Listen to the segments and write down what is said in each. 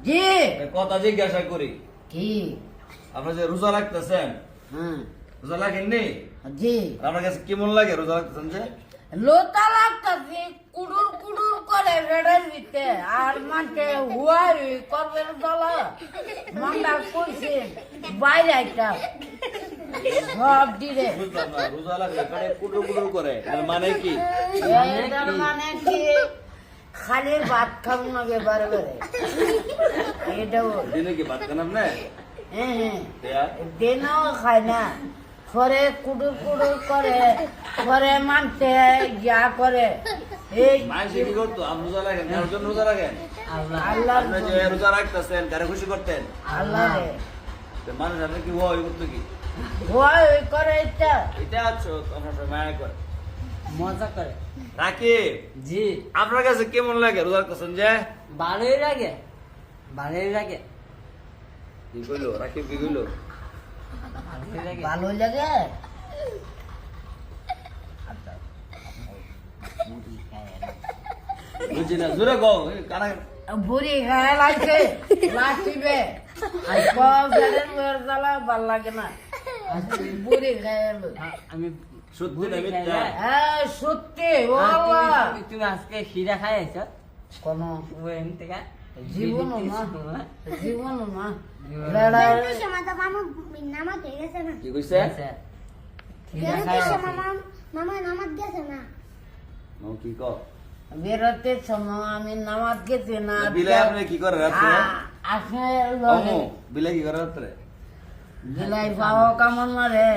জি কথা জিজ্ঞাসা করি কি আপনারা যে রোজা রাখতেছেন হ্যাঁ রোজা রাখেননি জি আপনার কাছে কেমন লাগে রোজা রাখতেছেন যে লোতা লাগতাছে কুড়ুর কুড়ুর করে বেড়ার ভিতরে আর মাঠে হুয়াই করবে দলা মন্ডা কইছে বাইরে একটা সব দিলে বুঝলাম না রোজা লাগলে কানে কুটুর কুটুর করে এর মানে কি এটার মানে কি খালি ভাত খাবো না বারে বারে এটাও দিনে কি ভাত খান আপনি হ্যাঁ হ্যাঁ দেয়া দিনও খায় না পরে কুড়ুর কুড়ুর করে পরে মানতে যা করে এই মাইসে কি করতো আপনি রোজা রাখেন কার জন্য রোজা রাখেন আল্লাহ আপনি যে রোজা রাখতেছেন কারে খুশি করতেন আল্লাহ রে তো মানুষ আপনি কি হয় করতো কি ভয় করে এটা এটা আছো আপনার সবাই মায়া করে মজা করে রাকি জি আপনার কাছে কেমন লাগে রোজা রাখতেছেন যে ভালোই লাগে ভালোই লাগে কি কইলো রাকিব কি কইলো ভালোই লাগে ভালো লাগে বুঝছি না জোরে গো কানা বুড়ি খায় লাগছে লাঠিবে আর কবের মেয়ের জ্বালা ভাল লাগে না বুড়ি খায় আমি সত্যি না মিথ্যা হ্যাঁ সত্যি বাবা তুমি আজকে খিরা খাইছ কোন ওই থেকে জীবন না জীবন না Ganti sama mama nama dia sana. কি কইছে খিরা Ganti খাইছ sama mama nama dia sana. No কি কও বেরোতে সময় আমি নামাজ গেছি না বিলাই আপনি কি করে রাত্রে আসে আমু বিলাই কি করে রাত্রে বিলাই পাও কামন মারে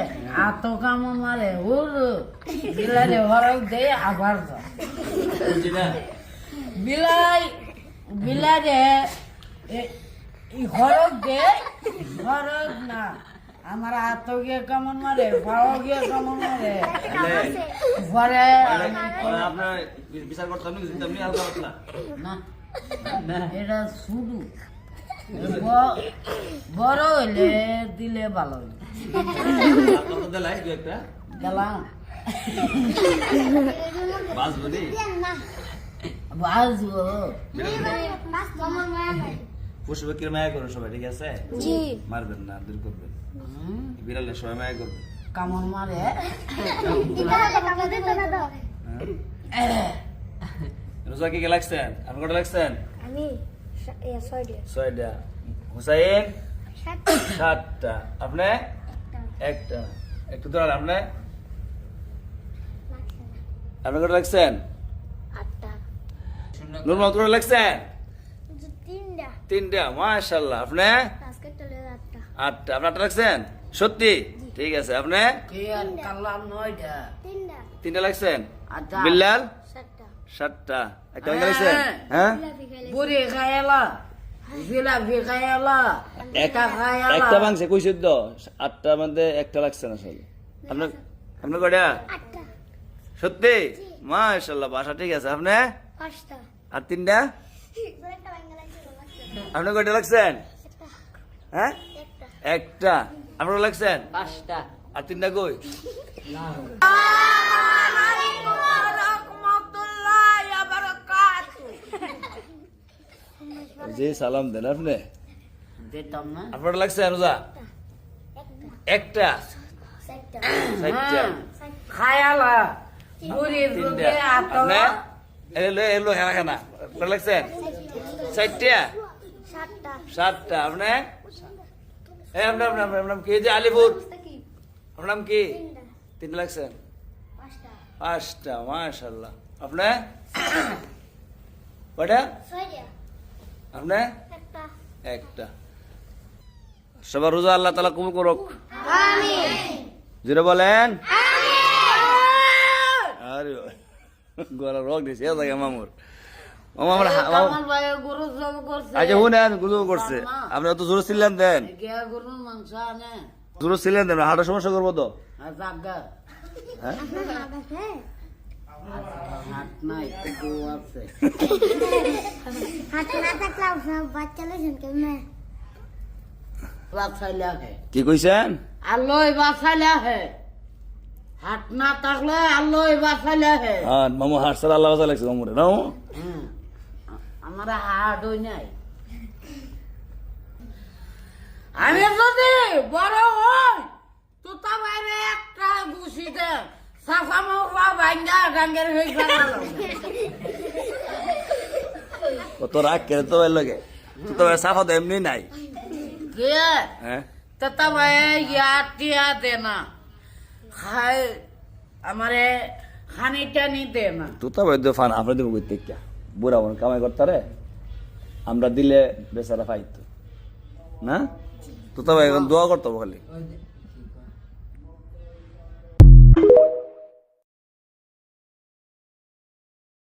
আতো কামন মারে হুরু বিলাই হরক দে আবার যায়। বুঝছি না বিলাই বিলাই রে হরক দে হরক না আমার আতো গিয়ে কেমন মারে পাও গিয়ে কেমন মারে ঘরে আপনার বিচার করতে আপনি কিন্তু আপনি হালকা পাতলা না এটা শুধু বড় হইলে দিলে ভালো হইলে আপনার তো দেলাই দু একটা গেলাম বাস বলি Dia nah. বাজবো Mas mama mama. পশু পাখির মায়া করো সবাই ঠিক আছে Ji. মারবেন না দূর করবেন বিড়ালের সবাই মায়া করবেন কামড় মারে Kita ada kakak dia ada. রোজা কি লাগছেন আপনি কটা লাগছেন Ani ya soal dia. 6টা হুসাইন Satu. 7টা আপনি একটা একটু ধরাল আপনি আপনি কটা লাগছেন Ada. নুর মাত্র লাগছেন Tinda. 3টা মাশাআল্লাহ আপনি Basket terlihat ada. 8টা আপনি 8টা লাগছেন সত্যি ঠিক আছে আপনি কি আর কালাম নয়টা Tinda. 3টা লাগছেন আচ্ছা বিল্লাল Satu. 7টা একটা লাগছেন হ্যাঁ বুড়ি খাইলা জিলাপি খাইলা এটা খাইলা একটা মাংসে কইছে তো 8টার মধ্যে একটা লাগছে না আসলে আপনার আপনার কয়টা Ada. সত্যি মাশাআল্লাহ বাসা ঠিক আছে আপনি Pasta. আর 3টা Mereka panggil lagi rumah. আপনি কয়টা লাগছেন হ্যাঁ Ekta. একটা আপনার লাগছেন পাঁচটা আর 3টা কই আসসালামু আলাইকুম ওয়া রাহমাতুল্লাহি ওয়া বারাকাতুহু জি সালাম দেন আপনি দিতাম না আপনার লাগছে রোজা একটা Satu. 4টা খায়ালা বুড়ি তিনটা রুগে আতো আপনি এলো এলো হ্যাঁ হ্যাঁ না আপনার লাগছেন 4টা Satu. 7টা আপনি এই আপনার আপনার আপনার নাম কি যে আলিপুর আপনার নাম কি Tinda. 3টা লাগছেন Pasta. 5টা মাশাআল্লাহ আপনি কয়টা Soalnya. আপনি Ekta. একটা সবার রোজা আল্লাহ তাআলা কবুল করুক Amin. জোরে বলেন আরে গলা রোগ দিছে এ জায়গা মামুর মামা আমরা কামাল ভাই গরু জব করছে আচ্ছা শুনেন গুলো করছে আপনি তো জোরে ছিলেন দেন গিয়া গরুর মাংস আনে জোরে ছিলেন দেন হাঁটার সমস্যা করবো তো আর জাগা হ্যাঁ হাত নাই একটু আছে Hati nata Klaus na baca lezen kemana? বাছাইলা হে কি কইছেন আল্লাহ বাছাইলা হে হাত না থাকলে আল্লাহ বাছাইলা হে হ্যাঁ মামু হাঁটছে আল্লাহ বাজা লাগছে মামুরে নাও আমার হাট হই নাই আমি যদি বড় হই তোতা বাইরে একটা গুছিতে সাফা মফা ভাঙ্গা ডাঙ্গের হয়ে গেল কত রাগ করে তো ভাই লাগে তুই তো সাফা তো এমনি নাই কে হ্যাঁ তোতা ভাই টিয়া দে না খায় আমারে হানিটা নি দে না তুই তো ভাই ফান আমরা দেবো করতে কে বুড়া বোন কামাই করতে রে আমরা দিলে বেচারা পাইতো না তুই তো ভাই এখন দোয়া করতো খালি ওই যে